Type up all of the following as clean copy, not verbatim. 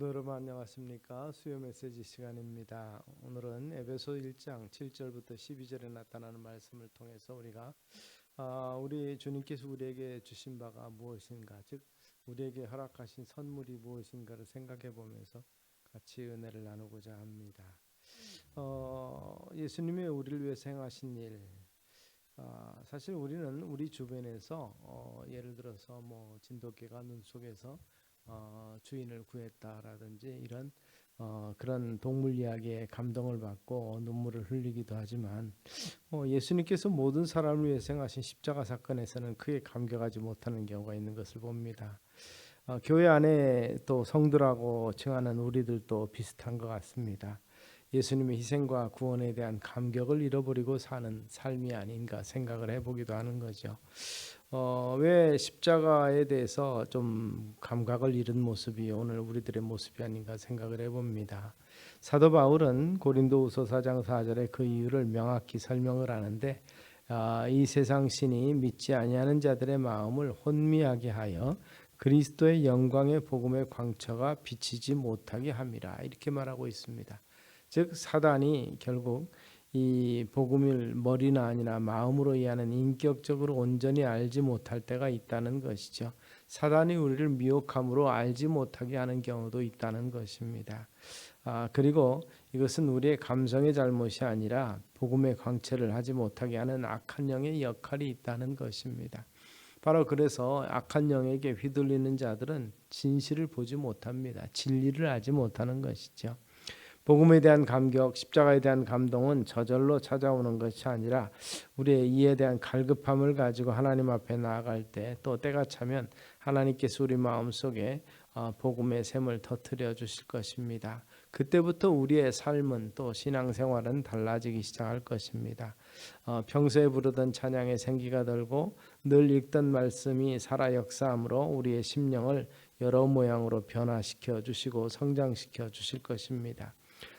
여러분 안녕하십니까? 수요 메시지 시간입니다. 오늘은 에베소 1장 7절부터 12절에 나타나는 말씀을 통해서 우리가 우리 주님께서 우리에게 주신 바가 무엇인가, 즉 우리에게 허락하신 선물이 무엇인가를 생각해 보면서 같이 은혜를 나누고자 합니다. 예수님이 우리를 위해서 행하신 일, 사실 우리는 우리 주변에서 예를 들어서 뭐 진돗개가 눈 속에서 주인을 구했다라든지 이런 그런 동물 이야기에 감동을 받고 눈물을 흘리기도 하지만 예수님께서 모든 사람을 위해서 행하신 십자가 사건에서는 크게 감격하지 못하는 경우가 있는 것을 봅니다. 교회 안에 또 성도라고 칭하는 우리들도 비슷한 것 같습니다. 예수님의 희생과 구원에 대한 감격을 잃어버리고 사는 삶이 아닌가 생각을 해보기도 하는 거죠. 왜 십자가에 대해서 좀 감각을 잃은 모습이 오늘 우리들의 모습이 아닌가 생각을 해봅니다. 사도 바울은 고린도후서 4장 4절에 그 이유를 명확히 설명을 하는데 이 세상 신이 믿지 아니하는 자들의 마음을 혼미하게 하여 그리스도의 영광의 복음의 광처가 비치지 못하게 함이라, 이렇게 말하고 있습니다. 즉 사단이 결국 이 복음을 머리나 아니나 마음으로 이해하는 인격적으로 온전히 알지 못할 때가 있다는 것이죠. 사단이 우리를 미혹함으로 알지 못하게 하는 경우도 있다는 것입니다. 그리고 이것은 우리의 감성의 잘못이 아니라 복음의 광채를 하지 못하게 하는 악한 영의 역할이 있다는 것입니다. 바로 그래서 악한 영에게 휘둘리는 자들은 진실을 보지 못합니다. 진리를 알지 못하는 것이죠. 복음에 대한 감격, 십자가에 대한 감동은 저절로 찾아오는 것이 아니라 우리의 이에 대한 갈급함을 가지고 하나님 앞에 나아갈 때, 또 때가 차면 하나님께서 우리 마음속에 복음의 샘을 터뜨려 주실 것입니다. 그때부터 우리의 삶은 또 신앙생활은 달라지기 시작할 것입니다. 평소에 부르던 찬양의 생기가 돌고 늘 읽던 말씀이 살아 역사함으로 우리의 심령을 여러 모양으로 변화시켜 주시고 성장시켜 주실 것입니다.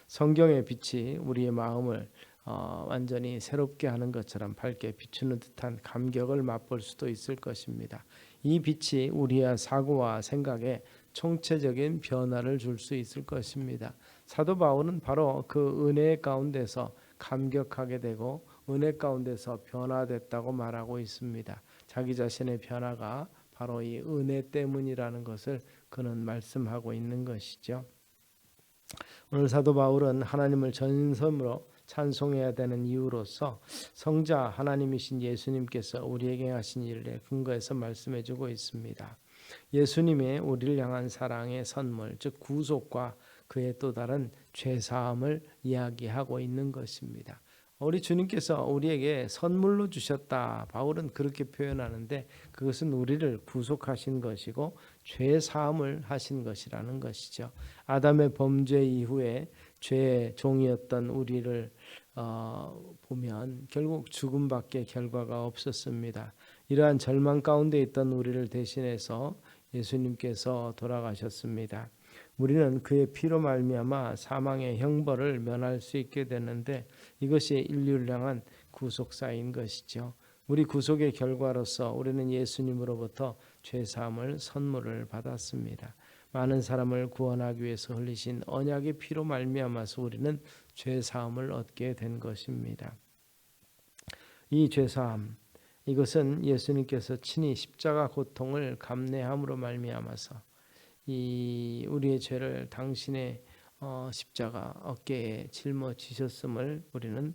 성경의 빛이 우리의 마음을 완전히 새롭게 하는 것처럼 밝게 비추는 듯한 감격을 맛볼 수도 있을 것입니다. 이 빛이 우리의 사고와 생각에 총체적인 변화를 줄 수 있을 것입니다. 사도 바울은 바로 그 은혜 가운데서 감격하게 되고 은혜 가운데서 변화됐다고 말하고 있습니다. 자기 자신의 변화가 바로 이 은혜 때문이라는 것을 그는 말씀하고 있는 것이죠. 오늘 사도 바울은 하나님을 전심으로 찬송해야 되는 이유로서 성자 하나님이신 예수님께서 우리에게 하신 일에 근거해서 말씀해주고 있습니다. 예수님의 우리를 향한 사랑의 선물, 즉 구속과 그의 또 다른 죄사함을 이야기하고 있는 것입니다. 우리 주님께서 우리에게 선물로 주셨다, 바울은 그렇게 표현하는데 그것은 우리를 구속하신 것이고 죄 사함을 하신 것이라는 것이죠. 아담의 범죄 이후에 죄의 종이었던 우리를 보면 결국 죽음밖에 결과가 없었습니다. 이러한 절망 가운데 있던 우리를 대신해서 예수님께서 돌아가셨습니다. 우리는 그의 피로 말미암아 사망의 형벌을 면할 수 있게 되는데 이것이 인류를 향한 구속사인 것이죠. 우리 구속의 결과로서 우리는 예수님으로부터 죄사함을 선물을 받았습니다. 많은 사람을 구원하기 위해서 흘리신 언약의 피로 말미암아서 우리는 죄사함을 얻게 된 것입니다. 이 죄사함, 이것은 예수님께서 친히 십자가 고통을 감내함으로 말미암아서 이 우리의 죄를 당신의 십자가 어깨에 짊어지셨음을 우리는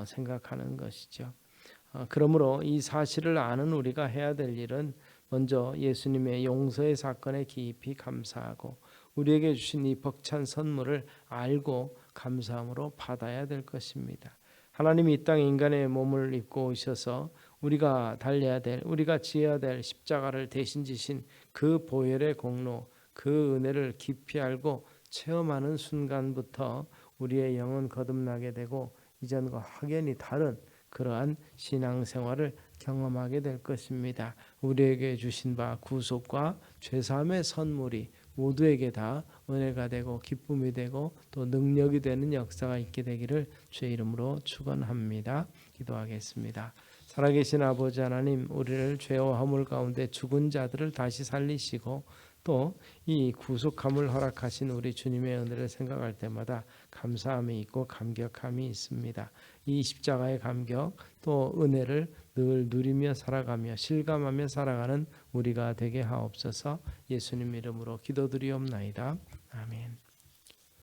생각하는 것이죠. 그러므로 이 사실을 아는 우리가 해야 될 일은 먼저 예수님의 용서의 사건에 깊이 감사하고 우리에게 주신 이 벅찬 선물을 알고 감사함으로 받아야 될 것입니다. 하나님이 이 땅에 인간의 몸을 입고 오셔서 우리가 달려야 될, 우리가 지어야 될 십자가를 대신 지신 그 보혈의 공로, 그 은혜를 깊이 알고 체험하는 순간부터 우리의 영은 거듭나게 되고 이전과 확연히 다른 그러한 신앙생활을 경험하게 될 것입니다. 우리에게 주신 바 구속과 죄사함의 선물이 모두에게 다 은혜가 되고 기쁨이 되고 또 능력이 되는 역사가 있게 되기를 주의 이름으로 축원합니다. 기도하겠습니다. 살아계신 아버지 하나님, 우리를 죄와 허물 가운데 죽은 자들을 다시 살리시고 또 이 구속함을 허락하신 우리 주님의 은혜를 생각할 때마다 감사함이 있고 감격함이 있습니다. 이 십자가의 감격 또 은혜를 늘 누리며 살아가며 실감하며 살아가는 우리가 되게 하옵소서. 예수님 이름으로 기도드리옵나이다. 아멘.